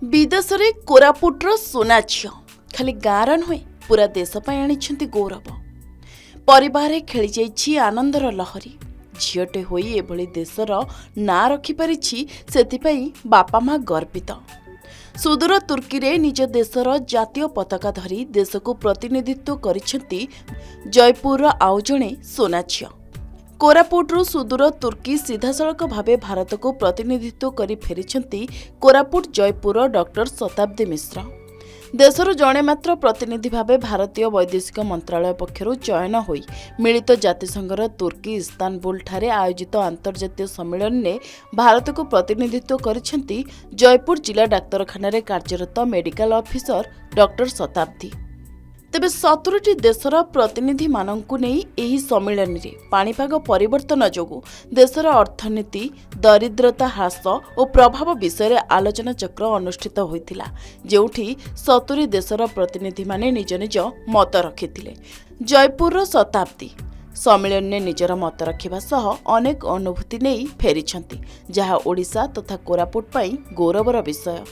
विदेशरे कोरापुटर सोना झियो खाली गाँर नुहे पूरा देश आनी गौरव परिवार खेली जाइछि आनंदर लहरी झीटे होई एभली देशर ना रखिपारि सेथिपाई बापा माँ गर्वित। सुदूर तुर्की रे निज देशर जातीय पताका धरी देश को प्रतिनिधित्व करिसेंती जयपुर आउ जणे सोना झियो। कोरापुटरू सुदूर तुर्की सीधासलख भावे भारत को प्रतिनिधित्व करी फेरिछंती कोरापुट जयपुर डॉक्टर शताब्दी मिश्र। देशर जणे मात्र प्रतिनिधि भावे भारतीय वैदेशिक मंत्रालय पक्षरु चयन होई मिलित जातिसंघर तुर्की इस्तानबुल ठारे आयोजित अंतर्जातीय सम्मेलन में भारत को प्रतिनिधित्व करिछंती जयपुर जिला डाक्तरखाना रे कार्यरत मेडिकल ऑफिसर डॉक्टर शताब्दी। तेबे 70टी देशर प्रतिनिधि मानंकु नेई एही सम्मेलन रे पाणीपाग परिवर्तन जोगु देशर अर्थनीति दरिद्रता ह्रास और प्रभाव विषय आलोचना चक्र अनुष्ठित होइतिला जेउठी 70 देशर प्रतिनिधि माने निज निज मत रखिथिले। जयपुर शताब्दी सम्मेलन ने निजर मत रखिबा सह अनेक अनुभूति नेई फेरिछंती जहा ओडिशा तथा कोरापुट पई गौरवर विषय।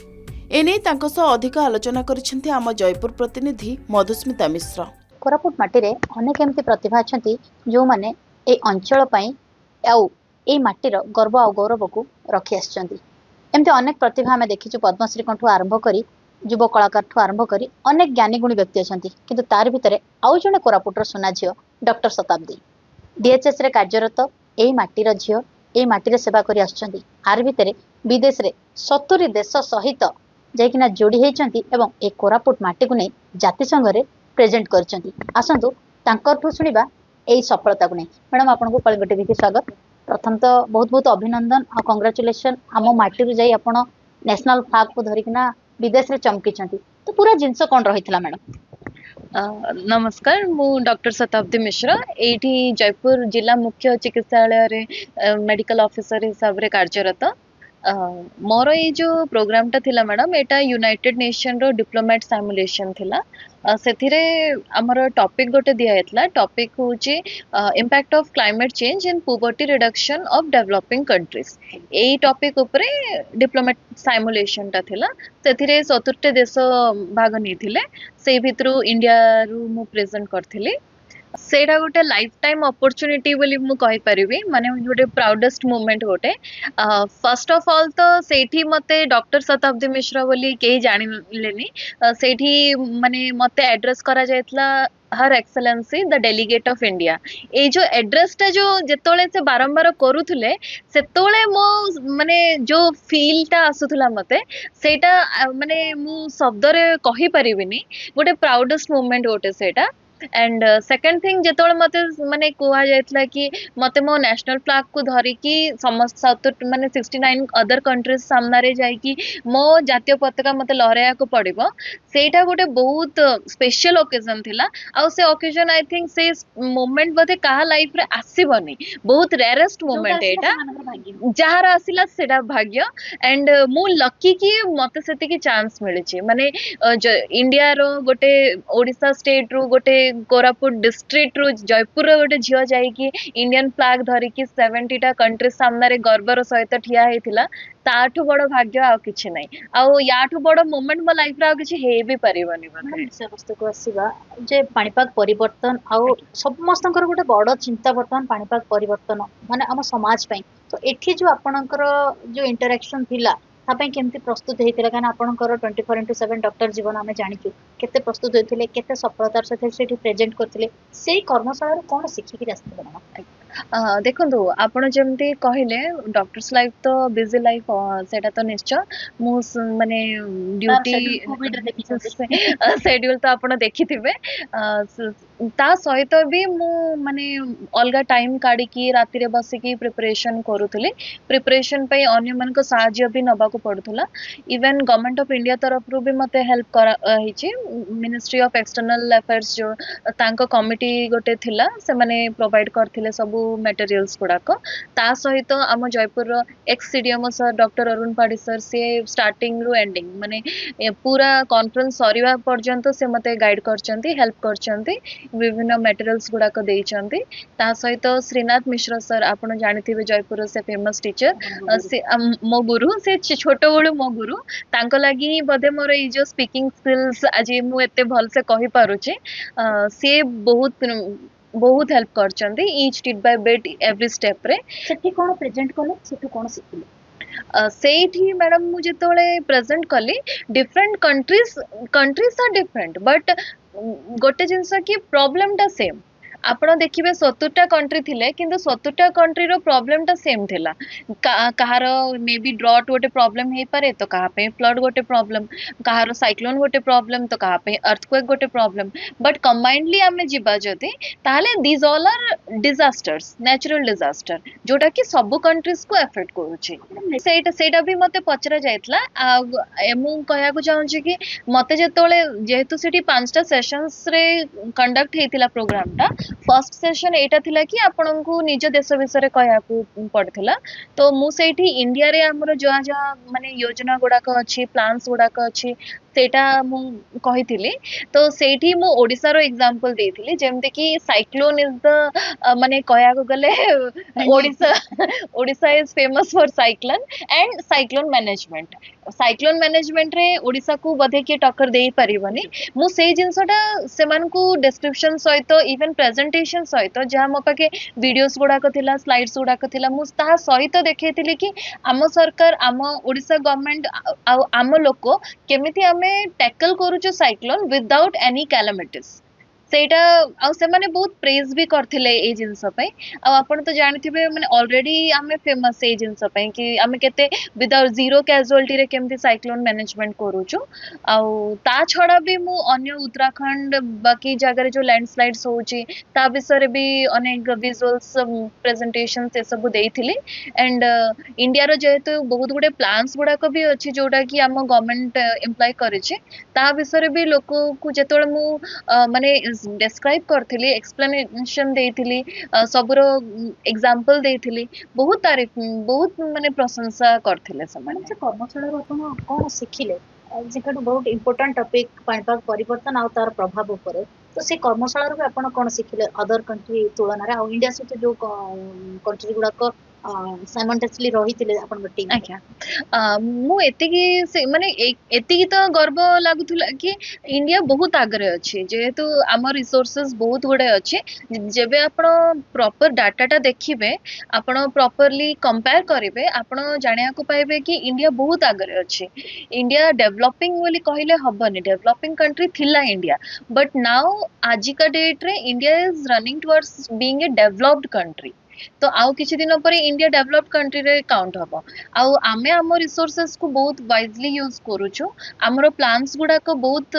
एने अधिक आलोचना करिसेंती आम जयपुर प्रतिनिधि मधुस्मिता मिश्र। कोरापुट माटी रे अनेक एमती प्रतिभा अछंती जो माने ए अंचल पई आउ ए माटीर गर्व आ गौरव को रखी आछंती। एमती अनेक प्रतिभा हमें देखिछु पद्मश्री कंठू आरंभ करी युव कलाकार ठू आरंभ करी अनेक ज्ञानी गुणी व्यक्ति अछंती किंतु तार भितरे आउ जने कोरापुटर सोना झियो डॉक्टर शताब्दी डीएचएस रे कार्यरत ए माटीर झियो ए माटी रे सेवा करी आछंती। आर भितरे विदेश रे 70 देश सहित जाइकिना जोड़ी होती एवं ए कोरापुट माटी को नहीं जातिसंघ रे प्रेजेंट करछंती। आसंतु तांकरठू सुनिबा एई सफलता को नहीं। मैडम आपनको कलिंग टीवी की स्वागत। प्रथम तो बहुत बहुत अभिनंदन और कांग्रेचुलेशन आम माटी रू जाई आपण नेशनल फ्लैग को धरिकिना विदेश रे चमकीछंती तो पूरा जिंस कोन रहितला मैडम? नमस्कार मु डॉक्टर शताब्दी मिश्र एठी जयपुर जिला मुख्य चिकित्सालय रे मेडिकल ऑफिसर हिसाब रे कार्यरत। मोर ये जो प्रोग्राम टा थिला मैडम एटा यूनाइटेड नेशन रो डिप्लोमेट सिमुलेशन थिला। सेथिरे हमर टॉपिक गोटे दिया हेतला टॉपिक होची impact of climate change in poverty reduction of developing countries. AE topic ऊपर डिप्लोमेट सिमुलेशन टा थिला। सेथिरे 70 देश भाग नेथिले से भितरु इंडिया रु मु प्रेजेंट करथिली। सेटा गोटे लाइफ टाइम अपॉर्चुनिटी बोली मु कहि परिबी माने गोटे प्राउडेस्ट मोमेंट गोटे। फर्स्ट ऑफ ऑल तो सेठी मते डॉक्टर शताब्दी मिश्र बोली केही जानिलेनी सेठी माने मते एड्रेस करा जायतला her excellency the delegate of India. ए जो एड्रेस टा जो जेतोले से बारंबार करूथुले सेतोले मो माने जो फील टा आसुथुला मते सेटा माने मु शब्द रे कहि परिबिनी गोटे प्राउडेस्ट मोमेंट गोटे सेटा। एंड सेकंड थिंग जेतोले मते माने कोहा जायतला कि मते मो नेशनल फ्लैग को धरि कि समस्त साउथ माने 69 अदर कंट्रीज सामना रे जाय कि मो जातीय पताका मते लहराया को पड़िबो सेटा गोटे बहुत स्पेशल ओकेजन थिला। आ से ओकेजन आई थिंक से मोमेंट बते काहा लाइफ रे आसीबनी बहुत रेयरेस्ट मोमेंट एटा जहार आसिला सेटा भाग्य। एंड मु लकी कि मते सेति कि चांस मिले छी माने इंडिया रो गोटे ओडिशा स्टेट रो गोटे कोरापुट डिस्ट्रिक्ट रु जयपुर गोटे झियो जाइकी इंडियन फ्लैग धरिकी 70टा कंट्री सामने गर्वर सहित ठिया हेतिला ताठू बड़ भाग्य आ किछि नै आ याठू बड़ मोमेंट मो लाइफ रे आ किछि हे भी परिबनी बने। से वस्तु को आसीबा जे पाणीपाग परिवर्तन आ समस्तकर गोटे बड़ चिंता वर्तमान पाणीपाग परिवर्तन माने हम समाज पई तो एठी जो आपनकर जो इंटरेक्शन थिला तापई केमती प्रस्तुत हेतिला काना आपनकर 24/7 डॉक्टर जीवन हमें जानिछु केते प्रस्तुत होइथिले केते सफलतार साथे सेठी प्रेजेंट करथिले सेही कर्मशाला रे कोन शिखि कि रास्ते बना देखो आपण जमती कहले डॉक्टर्स लाइफ तो बिजी लाइफ सेटा तो निश्चय मु माने ड्यूटी शेड्यूल तो आपण देखिथिबे ता सहित भी मु माने अलगा टाइम काढी की राति रे बसी की प्रिपरेशन करूथली। प्रिपरेशन पे अन्य मन को सहाय्य भी नबा को पड़ुथला। इवन गवर्नमेंट ऑफ इंडिया तरफ रु भी मते हेल्प करा हिची मिनिस्ट्री ऑफ एक्सटर्नल अफेयर्स जो तांको कमिटी गोटे थिला से माने प्रोवाइड करथिले सब materials गुड़ाक ता सहित आम Jeypore ex CDMO sir doctor Arun Padhi sir सी स्टार्टिंग रु एंडिंग माने पूरा कॉन्फ्रेंस सरीवा पर्यंत से मते गाइड करचंती हेल्प करचंती विभिन्न मटेरियल्स गुड़ाक देइचंती ता सहित श्रीनाथ मिश्र सर आपण जानिथिबे जयपुर से फेमस टीचर से मो गुरु से छोट बड़ू मो गुरु तांको लागि बदे मोर ई जो स्पीकिंग स्किल्स आज मु एते भल से कहि पारुची से बहुत हेल्प करचंती each step by bit every step रे सेठी कोन प्रेजेंट कले सेठु कोन सिखिले ସେଇଠି ମ୍ୟାଡ଼ାମ ମୁଁ ଯେତେବେଳେ ପ୍ରେଜେଣ୍ଟ କଲି different countries R different but ଗୋଟେ ଜିନିଷ କି ପ୍ରୋବ୍ଲେମଟା ସେମ୍ ଆପଣ ଦେଖିବେ 70ଟା कंट्री थिले किंतु 70टा कंट्रीर प्रोब्लेमटा सेम थिला कहार मे बी ड्रॉट गोटे प्रॉब्लम हे पारे तो कहा पे फ्लड गोटे प्रॉब्लम कहार साइक्लोन गोटे प्रॉब्लम तो कहा पे अर्थक्वेक गोटे प्रॉब्लम बट कंबाइंडली आमे जिबा जदि ताले these all are disasters natural disaster जोटा कि सब कंट्रीज को अफेक्ट करूची सेटा भी मते पचरा जायतला मु कहया को चाहूची कि मते जेतोले जेहेतु सेठी 5टा सेशंस रे कंडक्ट हेतिला प्रोग्रामटा फर्स्ट सेशन एटा थिला कि आपन को निज देश विषय कहया को पड़थिला तो मु सेठी इंडिया रे हमरो जहा जहा माने योजना गुडा को अछि प्लान्स गुडा को अछि सेटा मु कहिथिली तो सेठी मु ओडिसा रो एग्जांपल देथिली जेमते कि साइक्लोन इज द माने कहया को गले Odisha is famous for cyclone and cyclone management रे ओडिसा को बधे के टक्कर देई परिबनी मु सेई जिंसटा सेमान को डिस्क्रिप्शन सहित इवन प्रेजेंटेशन सहित जहाँ मो पाखे वीडियोस गुड़ाक थिला स्लाइड्स गुड़ाक थिला मु ताहा सहित देखैथिली कि आम सरकार आम ओडिसा गवर्नमेंट आम लोक केमिति आमे टैकल करूछु साइक्लोन विदाउट एनी कैलामिटीज सेटा आ से माने बहुत प्रेज भी करथिले ए जिंस पई आ आपण तो जानिथिबे माने ऑलरेडी आमे फेमस ए जिंस पई कि आमे केते विदाउट जीरो कैजुअलिटी रे केमति साइक्लोन मैनेजमेंट करूछु आ ता छडा भी मु अन्य उत्तराखंड बाकी जगह रे जो लैंडस्लाइड्स होची ता विषय भी अनेक विजुअल्स प्रेजेंटेशन से सब देइथिली एंड इंडिया रो जेहेतु बहुत गुडे प्लान्स गुडा को भी अछि जोडा कि आम गवर्नमेंट एम्प्लॉय करिछि ता विषय भी लोक को जेतोळे मु माने डिस्क्राइब करथिली एक्सप्लेनेशन देइथिली सबरो एग्जांपल देइथिली बहुत तारीफ बहुत माने प्रशंसा करथिले समान से कर्मशाला आपण कोन सिखिले जेकटु बहुत इंपोर्टेंट टॉपिक पाणीपाग परिवर्तन आ तार प्रभाव ऊपर तो से कर्मशाला रो आपण कोन सिखिले अदर कंट्री तुलना रे आ इंडिया सहित जो कंट्री गुडा को साइमल्टेनियसली रहिथिले आपण टीम अच्छा मु एतिकी से माने एतिकी तो गर्व लागुथुला कि इंडिया बहुत आगरे अछि जेहेतु आम रिसोर्सेस बहुत गुडे अछि जेबे आपण प्रॉपर डाटाटा देखिबे आपण प्रॉपरली कंपेयर करिवे आपण जानिया को पाइबे कि इंडिया बहुत आगरे अछि इंडिया डेवलपिंग बोली कहिले हबनी डेवलपिंग कंट्री थिला इंडिया बट नाउ आजिका डेट रे India is running towards being a developed country तो आउ किछि दिन पर इंडिया डेवलप्ड कंट्री रे काउंट हबो आउ आमे आम रिसोर्सेस को बहुत वाइजली यूज करूछु हमरो प्लान्स गुडा को बहुत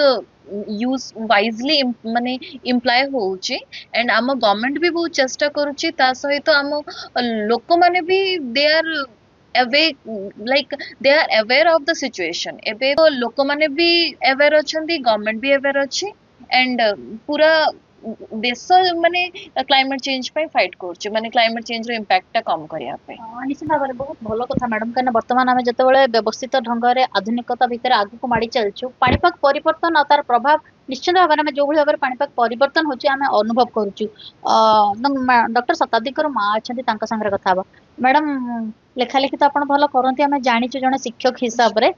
यूज वाइजली माने इम्प्लॉय होउची एंड आम गवर्नमेंट भी बहुत चेष्टा करूची ता सहित आम लोक माने भी they are they are aware of the situation एबे लोक माने भी अवेयर अछंती गवर्नमेंट भी अवेयर अछि एंड पूरा देश माने क्लाइमेट चेंज पे फाइट करछ माने क्लाइमेट चेंज रो इंपैक्ट टा कम करिया पे निश्चित भाव में बहुत भलो कथा मैडम कारण वर्तमान आमे जतबेले व्यवस्थित ढंग रे आधुनिकता भितर आगु को माडी चलछु पाणीपाग परिवर्तन आ तार प्रभाव निश्चित भाव में जो भली भाव पाणीपाग परिवर्तन होची आमे अनुभव करूछु डॉक्टर शताब्दीकर माँ अछंती तांका संगे कथा बा मैडम लेखा लेखी तो आपण भलो करंती आमे जानिछु जने शिक्षक हिसाब रे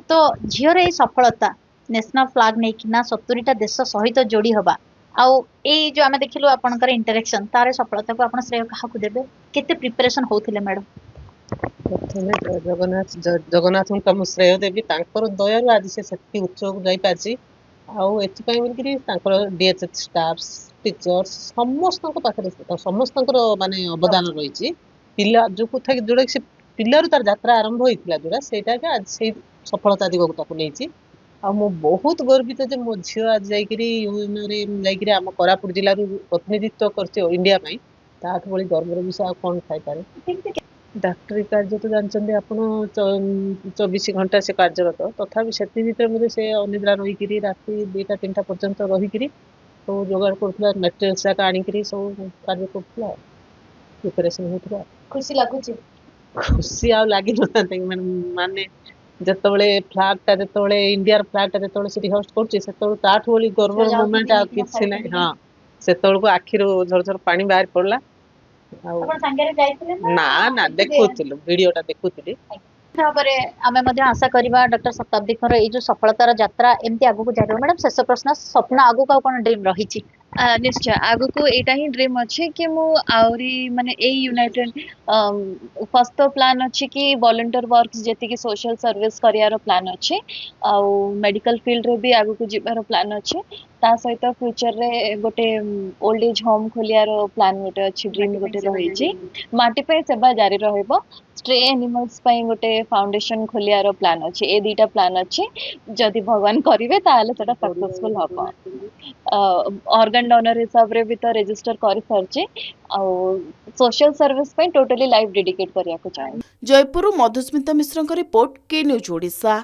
तो झियो रे सफलता नेशनल फ्लैग नै किना 70टा देश सहित जोड़ी हबा आउ ए जो आमे देखिलु आपनकर इंटरेक्शन तारे सफलता को आपण श्रेय कहा को देबे केते प्रिपरेशन होथिले मैडम प्रथमे जगन्नाथ को श्रेय देवी तांकर दयारु आज से शक्ति उच्च को जाई पाछि आउ एथि पई मिलकरी तांकर डीएचएच स्टाफ्स टीचर्स समस्त को पाखरे समस्त माने अवदान रहिछि पिला जो कोथा जोडा से पिलारु तार यात्रा आरंभ होइतिला जोडा सेटा के आज से सफलता दिगो ताको नेछि आ मो बहुत गर्वित जे मो झियो आज जाइकरी यूएनरे जाइकरी हम कोरापुट जिल्ला रु प्रतिनिधित्व करছে इंडिया में ताठ बड़ी गर्वर विषय कोन थाई पारे डॉक्टरी कार्य तो जानचंदे आपण 24 घंटा से कार्यरत तथापि सेति भीतर मुझे से अनिद्रा रही करी राति 2टा 3टा पर्यंत रही करी तो जोगाड़ करथला मटेरियल्स का आनी करी सब कार्य करथला ପ୍ରିପାରେସନ୍ ହେଉଥିଲା। ଖୁସି ଲାଗୁଛି। ଖୁସି ଆଉ ଲାଗିନଥାନ୍ତା କି ମାନେ ଯେତେବେଳେ ଫ୍ଲାଗ୍ଟା ଯେତେବେଳେ ଇଣ୍ଡିଆର ଫ୍ଲାଗ୍ଟା ଯେତେବେଳେ ସେଠି ହୋଷ୍ଟ କରୁଛି ସେତେବେଳେ ତାଠୁ ଭଳି ଗର୍ବର ଯାଉଛନ୍ତି ମୋମେଣ୍ଟ ଆଉ ନେଇକିନା କିଛି ଶାଢ଼ୀ ନାହିଁ। ପିନ୍ଧିକି। ହଁ, ସେତେବେଳକୁ ଆଖିରୁ ଝରଝର ପାଣି ବାହାରି ପଡିଲା। ଆଉ ଆପଣ ସାଙ୍ଗରେ ଯାଇଥିଲେ ନା ନା ନା ଏକୁଟିଆ? ଦେଖୁଥିଲୁ, ଭିଡିଓଟା ଦେଖୁଥିଲି। ଭାବରେ ଆମେ ମଧ୍ୟ ଆଶା କରିବା ଡକ୍ଟର ଶତାବ୍ଦୀଙ୍କର ଏଇ ଯୋଉ ସଫଳତାର ଯାତ୍ରା ଏମିତି ଆଗକୁ ଜାରି ରହିବ। ମ୍ୟାଡାମ ଶେଷ ପ୍ରଶ୍ନ, ସ୍ୱପ୍ନ ଆଗକୁ ଆଉ କଣ ଡ୍ରିମ୍ ରହିଛି? ନିଶ୍ଚୟ ଆଗକୁ ଏଇଟା ହିଁ ଡ୍ରିମ୍ ଅଛି କି ମୁଁ ଆହୁରି ମାନେ ଏଇ ୟୁନାଇଟେଡ୍ ଫାର୍ଷ୍ଟ ତ ପ୍ଲାନ୍ ଅଛି କି ଭଲେଣ୍ଟିୟର ୱାର୍କ ଯେତିକି ସୋସିଆଲ ସର୍ଭିସ୍ କରିବାର ପ୍ଲାନ୍ ଅଛି, ଆଉ ମେଡିକାଲ ଫିଲ୍ଡରେ ବି ଆଗକୁ ଯିବାର ପ୍ଲାନ୍ ଅଛି। ତା ସହିତ ଫ୍ୟୁଚରରେ ଗୋଟେ ଓଲ୍ଡ ଏଜ୍ ହୋମ୍ ଖୋଲିବାର ପ୍ଲାନ୍ ଗୋଟେ ଅଛି, ଡ୍ରିମ୍ ଗୋଟେ ରହିଛି। ମାଟି ପାଇଁ ସେବା ଜାରି ରହିବ। ଷ୍ଟ୍ରେ ଆନିମଲ୍ସ ପାଇଁ ଗୋଟେ ଫାଉଣ୍ଡେସନ ଖୋଲିବାର ପ୍ଲାନ୍ ଅଛି। ଏ ଦିଟା ପ୍ଲାନ୍ ଅଛି, ଯଦି ଭଗବାନ କରିବେ ତାହେଲେ ସେଟା ସକ୍ସେସଫୁଲ ହବ। ଅର୍ଗାନ ଡୋନର ହିସାବରେ ବି ତ ରେଜିଷ୍ଟର କରିସାରିଛି, ଆଉ ସୋସିଆଲ ସର୍ଭିସ ପାଇଁ ଟୋଟାଲି ଲାଇଫ୍ ଡେଡିକେଟ୍ କରିବାକୁ ଚାହେଁ। ଜୟପୁରରୁ ମଧୁସ୍ମିତା ମିଶ୍ରଙ୍କ ରିପୋର୍ଟ, କେ ନ୍ୟୁଜ୍ ଓଡ଼ିଶା।